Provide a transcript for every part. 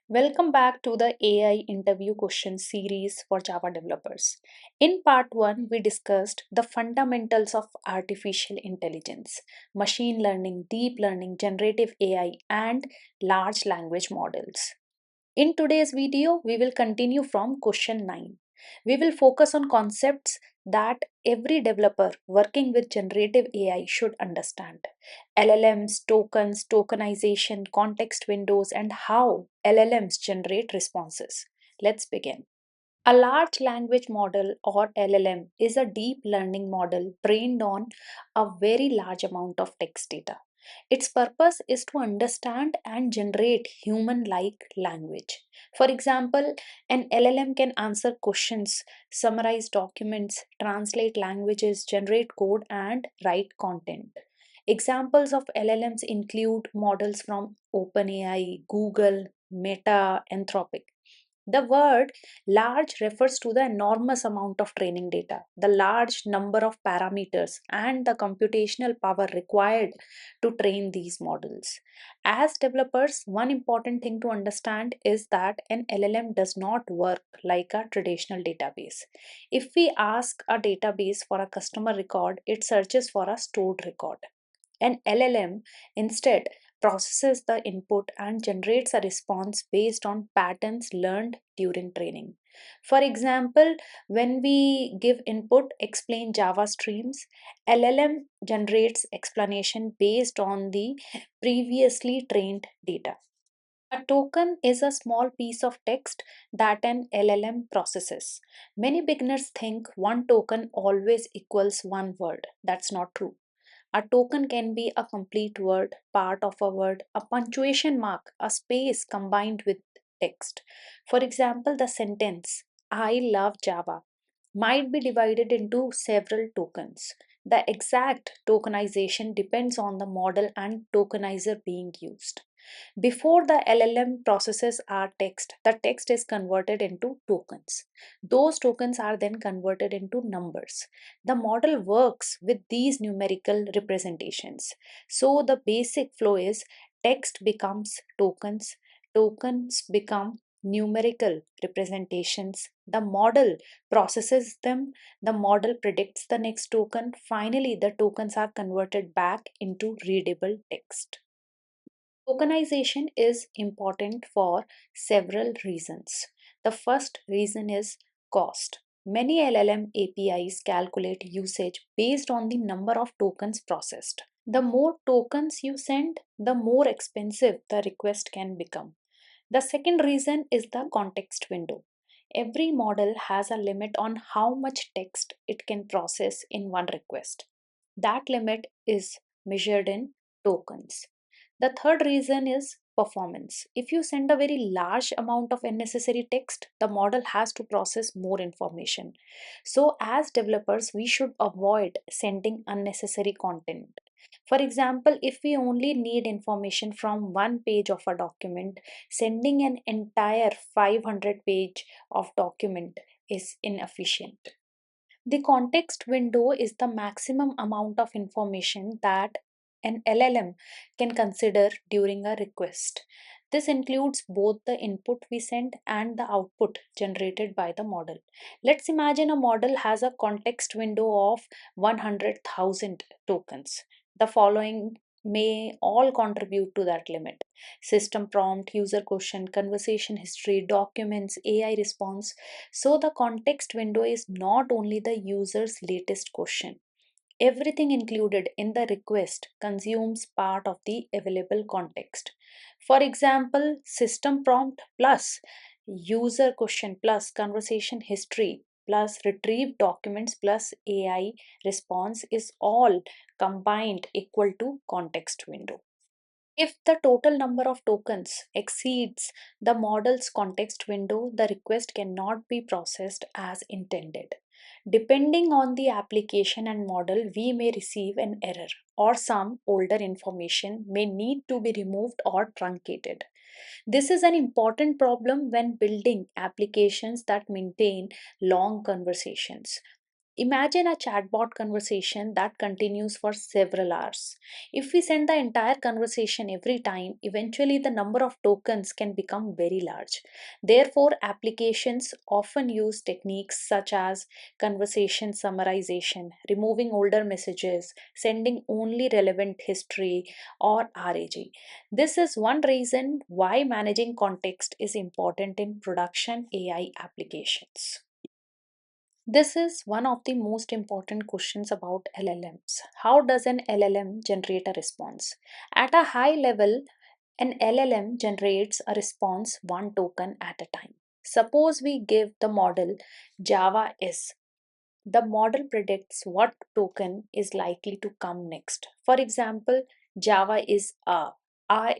Welcome back to the AI interview question series for Java developers. In part 1, we discussed the fundamentals of artificial intelligence, machine learning, deep learning, generative AI, and large language models. In today's video, we will continue from question 9. We will focus on concepts that every developer working with generative AI should understand. LLMs, tokens, tokenization, context windows, and how LLMs generate responses. Let's begin. A large language model or LLM is a deep learning model trained on a very large amount of text data. Its purpose is to understand and generate human like language. For example, an LLM can answer questions, summarize documents, translate languages, generate code, and write content. Examples of LLMs include models from OpenAI, Google, Meta, Anthropic. The word large refers to the enormous amount of training data, the large number of parameters, and the computational power required to train these models. As developers, one important thing to understand is that an LLM does not work like a traditional database. If we ask a database for a customer record, it searches for a stored record. An LLM instead processes the input and generates a response based on patterns learned during training. For example, when we give input explain Java streams, LLM generates explanation based on the previously trained data. A token is a small piece of text that an LLM processes. Many beginners think one token always equals one word. That's not true. A token can be a complete word, part of a word, a punctuation mark, a space combined with text. For example, the sentence, I love Java, might be divided into several tokens. The exact tokenization depends on the model and tokenizer being used. Before the LLM processes our text, the text is converted into tokens. Those tokens are then converted into numbers. The model works with these numerical representations. So the basic flow is text becomes tokens, tokens become numerical representations. The model processes them, the model predicts the next token. Finally, the tokens are converted back into readable text. Tokenization is important for several reasons. The first reason is cost. Many LLM APIs calculate usage based on the number of tokens processed. The more tokens you send, the more expensive the request can become. The second reason is the context window. Every model has a limit on how much text it can process in one request. That limit is measured in tokens. The third reason is performance. If you send a very large amount of unnecessary text, the model has to process more information. So, as developers, we should avoid sending unnecessary content. For example, if we only need information from one page of a document, sending an entire 500 page of document is inefficient. The context window is the maximum amount of information that an LLM can consider during a request. This includes both the input we send and the output generated by the model. Let's imagine a model has a context window of 100,000 tokens. The following may all contribute to that limit: system prompt, user question, conversation history, documents, AI response. So the context window is not only the user's latest question. Everything included in the request consumes part of the available context. For example, system prompt plus user question plus conversation history plus retrieved documents plus AI response is all combined equal to context window. If the total number of tokens exceeds the model's context window, the request cannot be processed as intended. Depending on the application and model, we may receive an error, or some older information may need to be removed or truncated. This is an important problem when building applications that maintain long conversations. Imagine a chatbot conversation that continues for several hours. If we send the entire conversation every time, eventually the number of tokens can become very large. Therefore, applications often use techniques such as conversation summarization, removing older messages, sending only relevant history, or RAG. This is one reason why managing context is important in production AI applications. This is one of the most important questions about LLMs. How does an LLM generate a response? At a high level, an LLM generates a response one token at a time. Suppose we give the model Java is. The model predicts what token is likely to come next. For example, Java is A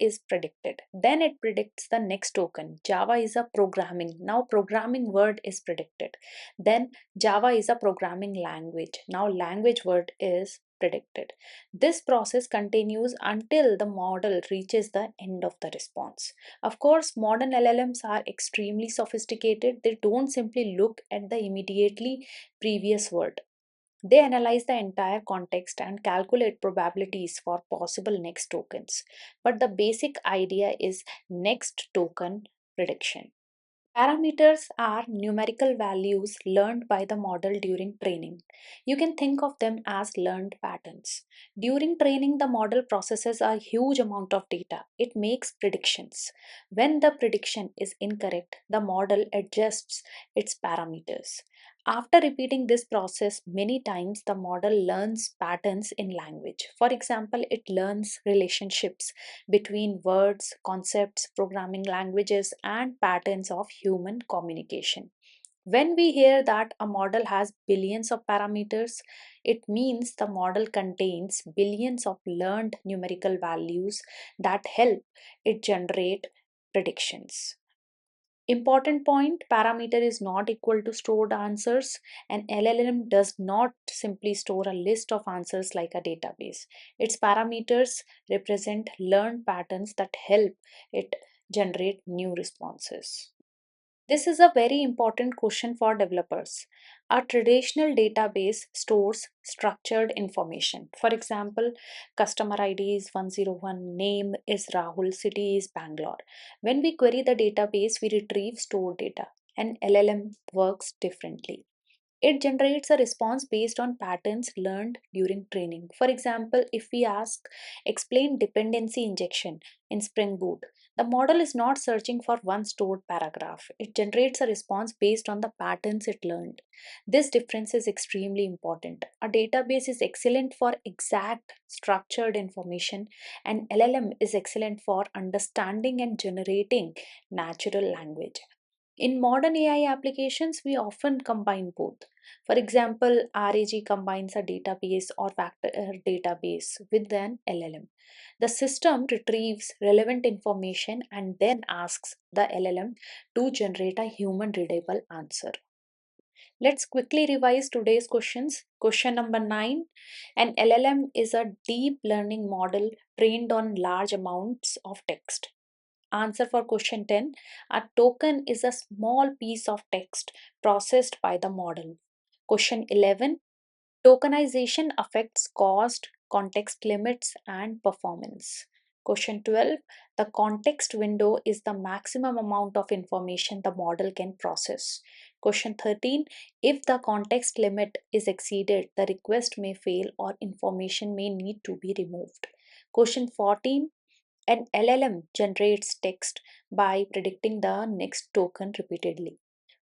is predicted. Then it predicts the next token. Java is a programming. Now programming word is predicted. Then Java is a programming language. Now language word is predicted. This process continues until the model reaches the end of the response. Of course, modern LLMs are extremely sophisticated. They don't simply look at the immediately previous word. They analyze the entire context and calculate probabilities for possible next tokens. But the basic idea is next token prediction. Parameters are numerical values learned by the model during training. You can think of them as learned patterns. During training, the model processes a huge amount of data. It makes predictions. When the prediction is incorrect, the model adjusts its parameters. After repeating this process many times, the model learns patterns in language. For example, it learns relationships between words, concepts, programming languages, and patterns of human communication. When we hear that a model has billions of parameters, it means the model contains billions of learned numerical values that help it generate predictions. Important point, parameter is not equal to stored answers. An LLM does not simply store a list of answers like a database. Its parameters represent learned patterns that help it generate new responses. This is a very important question for developers. A traditional database stores structured information. For example, customer ID is 101, name is Rahul, city is Bangalore. When we query the database, we retrieve stored data. An LLM works differently. It generates a response based on patterns learned during training. For example, if we ask, explain dependency injection in Spring Boot, the model is not searching for one stored paragraph. It generates a response based on the patterns it learned. This difference is extremely important. A database is excellent for exact, structured information, and LLM is excellent for understanding and generating natural language. In modern AI applications, we often combine both. For example, RAG combines a database or vector database with an LLM. The system retrieves relevant information and then asks the LLM to generate a human readable answer. Let's quickly revise today's questions. Question number 9. An LLM is a deep learning model trained on large amounts of text. Answer for question 10. A token is a small piece of text processed by the model. Question 11. Tokenization affects cost, context limits, and performance. Question 12. The context window is the maximum amount of information the model can process. Question 13. If the context limit is exceeded, the request may fail or information may need to be removed. Question 14. An LLM generates text by predicting the next token repeatedly.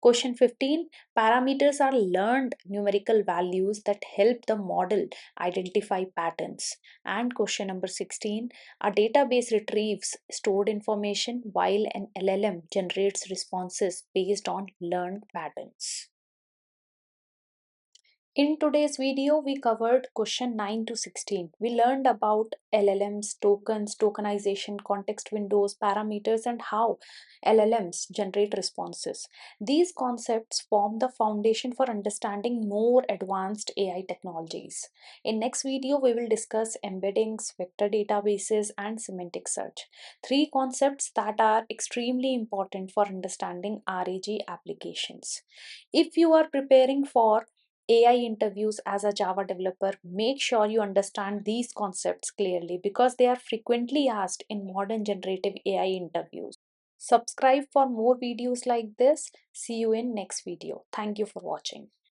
Question 15. Parameters are learned numerical values that help the model identify patterns. And question number 16. A database retrieves stored information while an LLM generates responses based on learned patterns. In today's video, we covered question 9 to 16. We learned about LLMs, tokens, tokenization, context windows, parameters, and how LLMs generate responses. These concepts form the foundation for understanding more advanced AI technologies. In next video, we will discuss embeddings, vector databases, and semantic search. Three concepts that are extremely important for understanding RAG applications. If you are preparing for AI interviews as a Java developer, make sure you understand these concepts clearly because they are frequently asked in modern generative AI interviews. Subscribe for more videos like this. See you in next video. Thank you for watching.